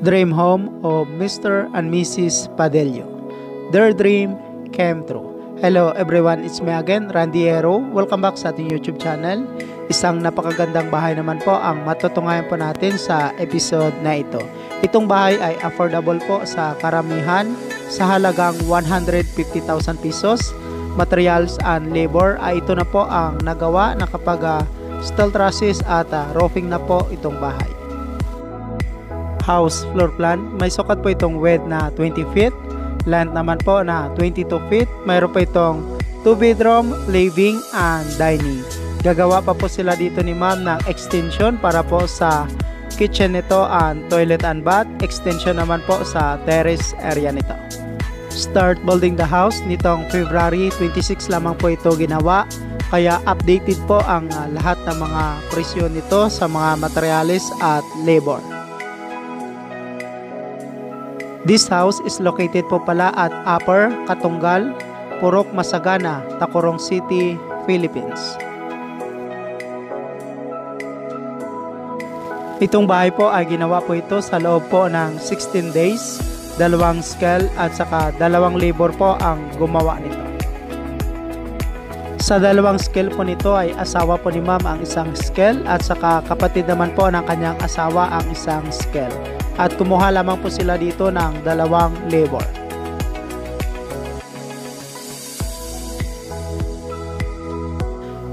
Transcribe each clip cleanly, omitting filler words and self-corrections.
Dream home of Mr. and Mrs. Padelio. Their dream came true. Hello everyone, it's me again, Randy Ero. Welcome back sa ating YouTube channel. Isang napakagandang bahay naman po ang matutunghayan po natin sa episode na ito. Itong bahay ay affordable po sa karamihan sa halagang 150,000 pesos. Materials and labor ay ito na po ang nagawa na kapag steel trusses at roofing na po itong bahay. House floor plan, may sukat po itong width na 20 feet, length naman po na 22 feet. Mayroon po itong 2 bedroom, living and dining. Gagawa pa po sila dito ni ma'am ng extension para po sa kitchen nito and toilet and bath. Extension naman po sa terrace area nito. Start building the house nitong February 26 lamang po ito ginawa. Kaya updated po ang lahat ng mga presyo nito sa mga materials at labor. This house is located po pala at Upper Katunggal, Purok Masagana, Tacurong City, Philippines. Itong bahay po ay ginawa po ito sa loob po ng 16 days, 2 scale at saka 2 labor po ang gumawa nito. Sa 2 scale po nito ay asawa po ni ma'am ang isang scale at saka kapatid naman po ng kanyang asawa ang isang scale. At kumuha lamang po sila dito ng 2 labor.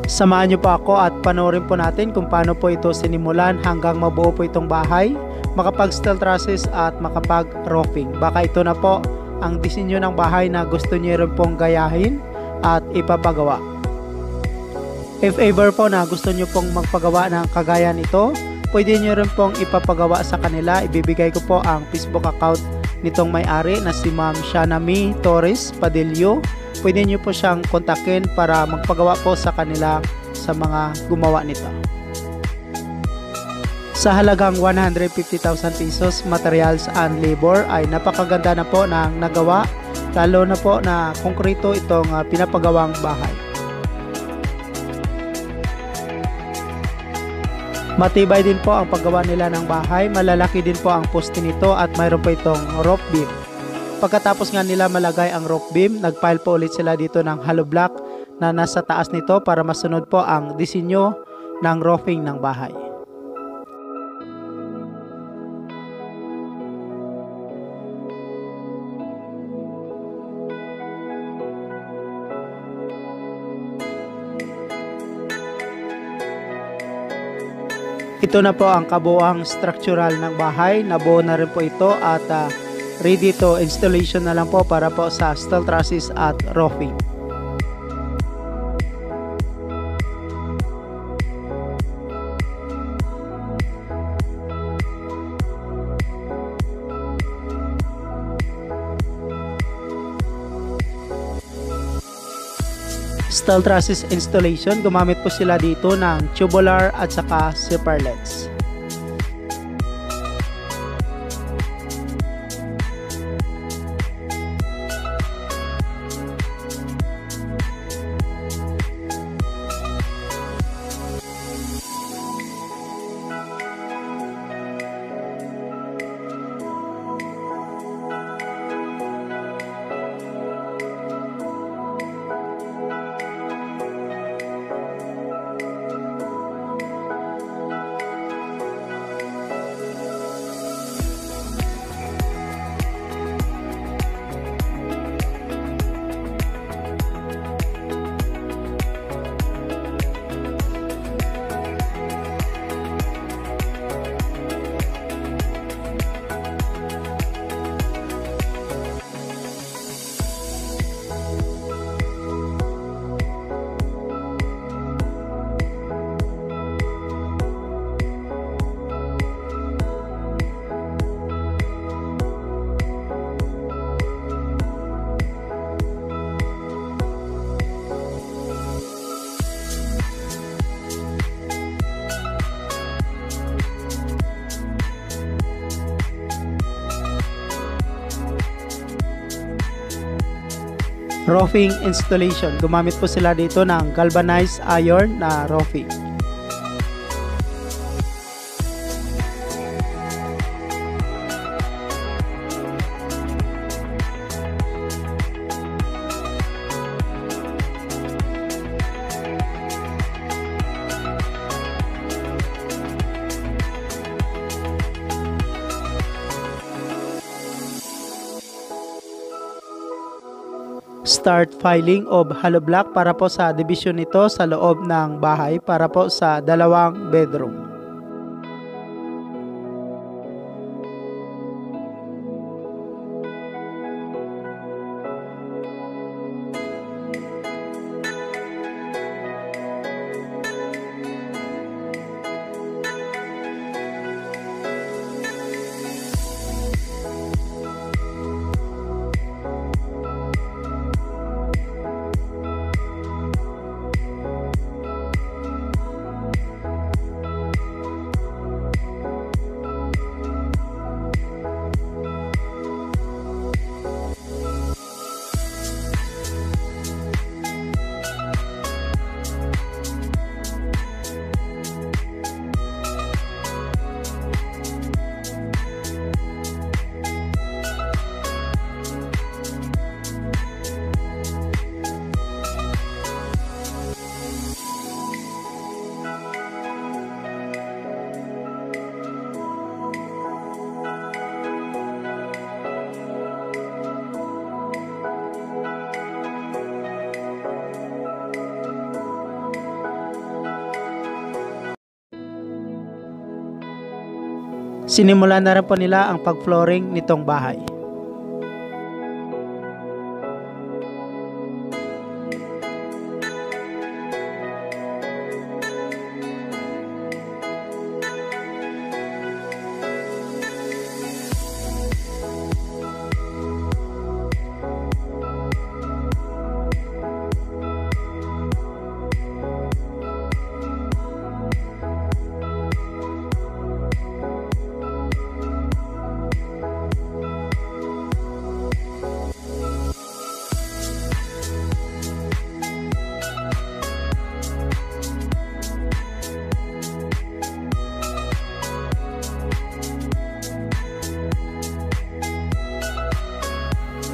Samahan niyo po ako at panoorin po natin kung paano po ito sinimulan hanggang mabuo po itong bahay, makapag steel trusses at makapag roofing. Baka ito na po ang disenyo ng bahay na gusto niyo rin pong gayahin at ipapagawa. If ever po na gusto niyo pong magpagawa ng kagaya nito, pwede nyo rin pong ipapagawa sa kanila. Ibibigay ko po ang Facebook account nitong may-ari na si Ma'am Shanami Torres Padelio. Pwede nyo po siyang kontakin para magpagawa po sa kanila sa mga gumawa nito. Sa halagang 150,000 pesos, materials and labor ay napakaganda na po ng nagawa. Lalo na po na konkreto itong pinapagawang bahay. Matibay din po ang paggawa nila ng bahay, malalaki din po ang poste nito at mayroon po itong roof beam. Pagkatapos nga nila malagay ang roof beam, nagpile po ulit sila dito ng hollow block na nasa taas nito para masunod po ang disenyo ng roofing ng bahay. Ito na po ang kabuuang structural ng bahay. Nabuo na rin po ito at ready to installation na lang po para po sa steel trusses at roofing. Steel trusses installation, gumamit po sila dito ng tubular at saka zipper legs. Roofing installation, gumamit po sila dito ng galvanized iron na roofing. Start filing of hollow block para po sa division nito sa loob ng bahay para po sa 2 bedroom. Sinimulan na rin po nila ang pag-flooring nitong bahay.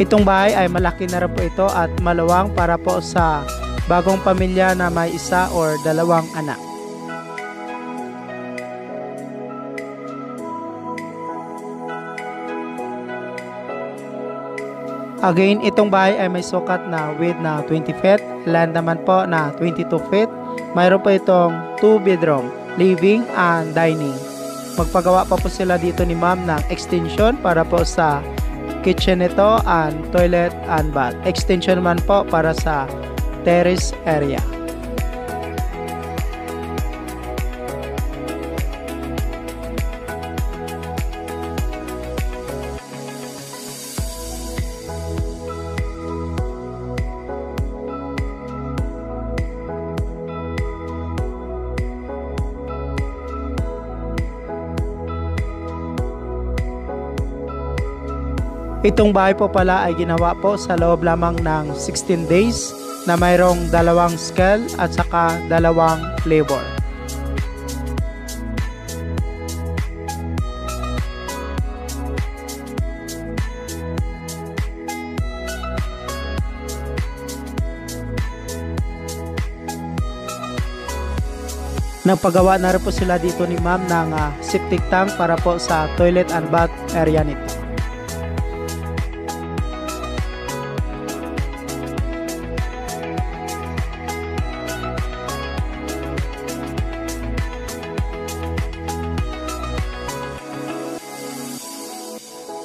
Itong bahay ay malaki na rin po ito at maluwang para po sa bagong pamilya na may 1 or 2 anak. Again, itong bahay ay may sukat na width na 20 feet, land naman po na 22 feet. Mayroon po itong 2 bedroom, living and dining. Magpagawa pa po sila dito ni ma'am ng extension para po sa kitchen nito and toilet and bath. Extension man po para sa terrace area. Itong bahay po pala ay ginawa po sa loob lamang ng 16 days na mayroong 2 scale at saka 2 labor. Nagpagawa na rin po sila dito ni ma'am ng septic tank para po sa toilet and bath area nito.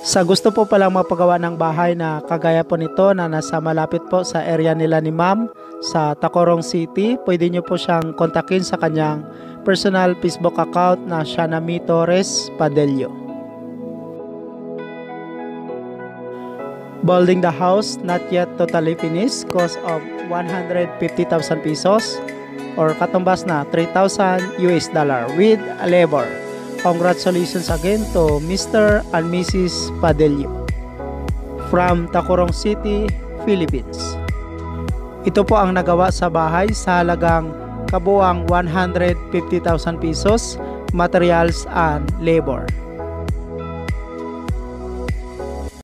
Sa gusto po palang mapagawa ng bahay na kagaya po nito na nasa malapit po sa area nila ni ma'am sa Tacurong City, pwede nyo po siyang kontakin sa kanyang personal Facebook account na Shanami Torres Padelio. Building the house not yet totally finished, cost of 150,000 pesos or katumbas na $3,000 with labor. Congratulations again to Mr. and Mrs. Padelio from Tacurong City, Philippines. Ito po ang nagawa sa bahay sa halagang kabuang 150,000 pesos, materials and labor.